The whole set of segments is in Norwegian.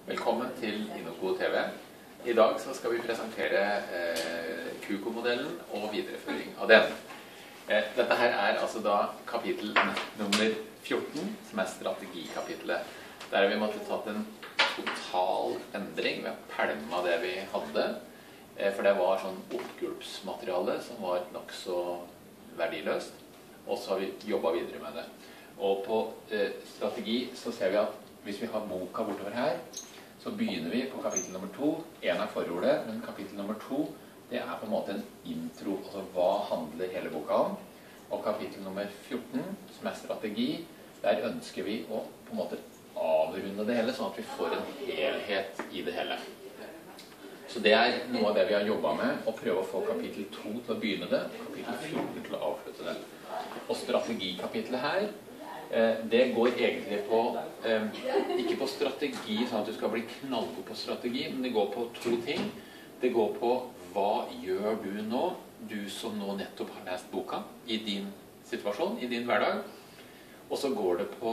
Velkommen til Inoco TV. I dag så skal vi presentere KUKO-modellen og videreføring av den. Dette her er altså da kapittel nummer 14, som er strategikapitlet. Der har vi måttet tatt en total endring ved å pælme det vi hadde, for det var sånn oppgulpsmateriale som var nok så verdiløst, og så har vi jobbet videre med det. Og på strategi så ser vi at hvis vi har boka bortover her, så begynner vi på kapittel nummer 2. En er forordet, men kapittel nummer 2, det er på en måte en intro, altså hva handler hele boka om. Og kapittel nummer 14, som er strategi, der ønsker vi å på en måte avrunde det hele, sånn at vi får en helhet i det hele. Så det er noe av det vi har jobbet med, å prøve å få kapittel 2 til å begynne det, og kapittel 14 til å avslutte det. Og strategikapitlet her, det går egentlig på, ikke på strategi, sånn at du skal bli knallgod på strategi, men det går på to ting. Det går på hva gjør du nå, du som nå nettopp har lest boka, i din situasjon, i din hverdag. Og så går det på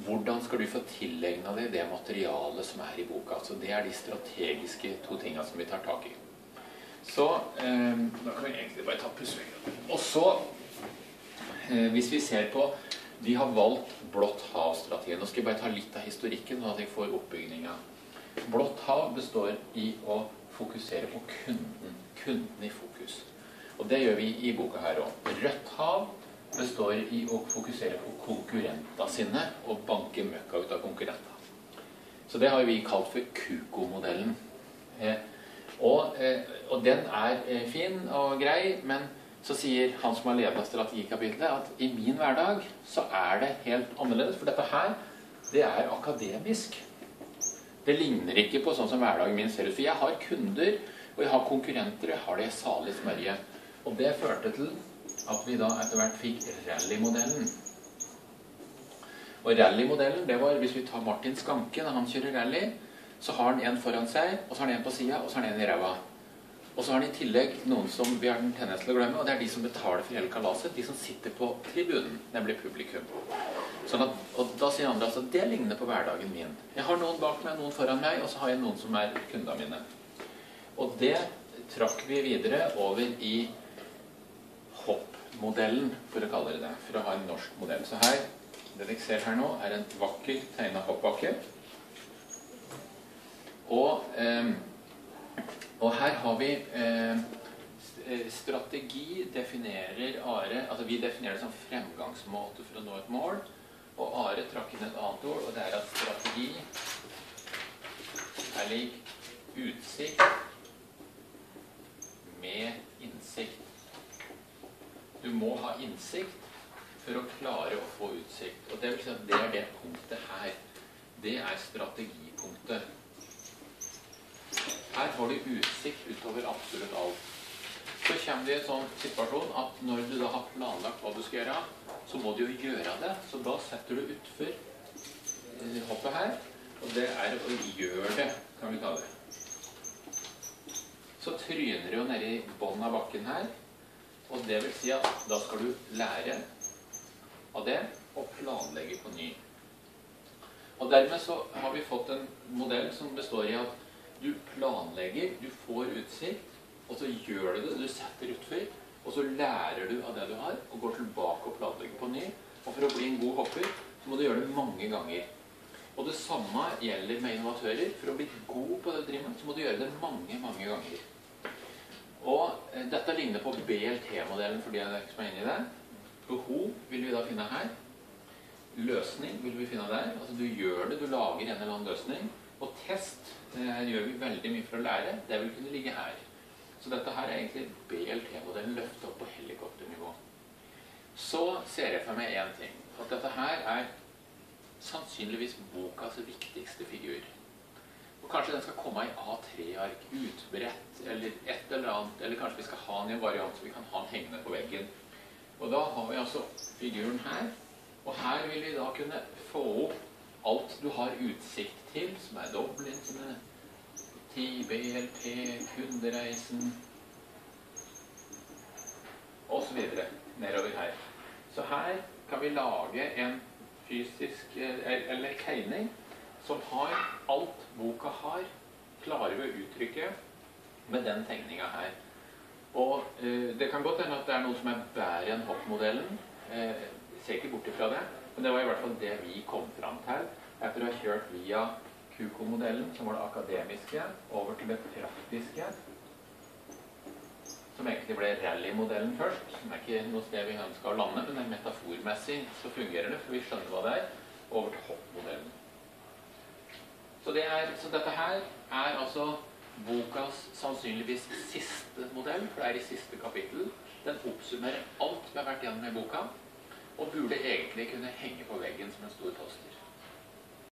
hvordan skal du få tilegnet deg det materialet som er i boka. Så det er de strategiske to tingene som vi tar tak i. Så da kan vi egentlig bare ta pussveggen. Og så hvis vi ser på, vi har valgt blått hav-strategien. Nå skal jeg bare ta litt av historikken, sånn at jeg får oppbyggingen. Blått hav består i å fokusere på kunden i fokus. Og det gjør vi i boka her også. Rødt hav består i å fokusere på konkurrenter sine, og banke møkka ut av konkurrenter. Så det har vi kalt for KUKO-modellen. Og den er fin og grei, men så sier han som har ledet strategikapitlet at i min hverdag så er det helt annerledes, for dette her, det er akademisk. Det ligner ikke på sånn som hverdagen min ser ut, for jeg har kunder, og jeg har konkurrenter, jeg har det salig smørje. Og det førte til at vi da etter hvert fikk rally-modellen. Og rally-modellen, det var, hvis vi tar Martin Skanke, når han kjører rally, så har han en foran seg, og så har han en på siden, og så har han en i ræva. Og så har han i tillegg noen som vi har en tendens til å glemme, og det er de som betaler for hele kalaset, de som sitter på tribunen, nemlig publikum. Sånn at, og da sier andre altså, det ligner på hverdagen min. Jeg har noen bak meg, noen foran meg, og så har jeg noen som er kundene mine. Og det trakk vi videre over i hopp-modellen, for å kalle det det, for å ha en norsk modell. Så her, det dere ser her nå, er en vakker tegnet hoppbakke. Og her har vi strategi definerer Are, altså vi definerer det som fremgangsmåte for å nå et mål, og Are trakk inn et annet ord, og det er at strategi er lik utsikt med innsikt. Du må ha innsikt for å klare å få utsikt, og det vil si at det er det punktet her. Det er strategipunktet. Her har du utsikt utover absolutt alt. Så kommer vi i en sånn situasjon at når du da har planlagt hva du skal gjøre, så må du jo gjøre det. Så da setter du utfor hoppet her, og det er å gjøre det, kan vi kalle det. Så tryner du jo nede i bånden av bakken her, og det vil si at da skal du lære av det og planlegge på ny. Og dermed så har vi fått en modell som består i at du planlegger, du får utsikt, og så gjør du det, du setter utfor, og så lærer du av det du har, og går tilbake og planlegger på ny. Og for å bli en god hopper, så må du gjøre det mange ganger. Og det samme gjelder med innovatører. For å bli god på det drivet, så må du gjøre det mange, mange ganger. Og dette ligner på BLT-modellen, for de som er inne i det. Behov vil vi da finne her. Løsning vil vi finne der. Altså du gjør det, du lager en eller annen løsning. Og test, her gjør vi veldig mye for å lære, det vil kunne ligge her. Så dette her er egentlig BLT-modellen løftet opp på helikopternivå. Så ser jeg for meg en ting, at dette her er sannsynligvis bokas viktigste figur. Og kanskje den skal komme i A3-ark, utbrett, eller et eller annet, eller kanskje vi skal ha den i en variant så vi kan ha den hengende på veggen. Og da har vi altså figuren her, og her vil vi da kunne få opp alt du har utsikt til, som er dobbeltene, BLT, kundereisen, og så videre, nedover her. Så her kan vi lage en fysisk, eller tegning, som har alt boka har, klarer vi å uttrykke med den tegningen her. Og det kan godt hende at det er noe som er bedre enn Hopp-modellen. Ser ikke bort ifra det, men det var i hvert fall det vi kom fram til etter å ha kjørt via QK-modellen, som var det akademiske, over til det praktiske, som egentlig ble rally-modellen først, som er ikke noe sted vi ønsker å lande, men metaformessig så fungerer det, for vi skjønner hva det er, over til Hopp-modellen. Så dette her er altså bokas sannsynligvis siste modell, for det er i siste kapittel. Den oppsummerer alt vi har vært gjennom i boka, og burde egentlig kunne henge på veggen som en stor poster.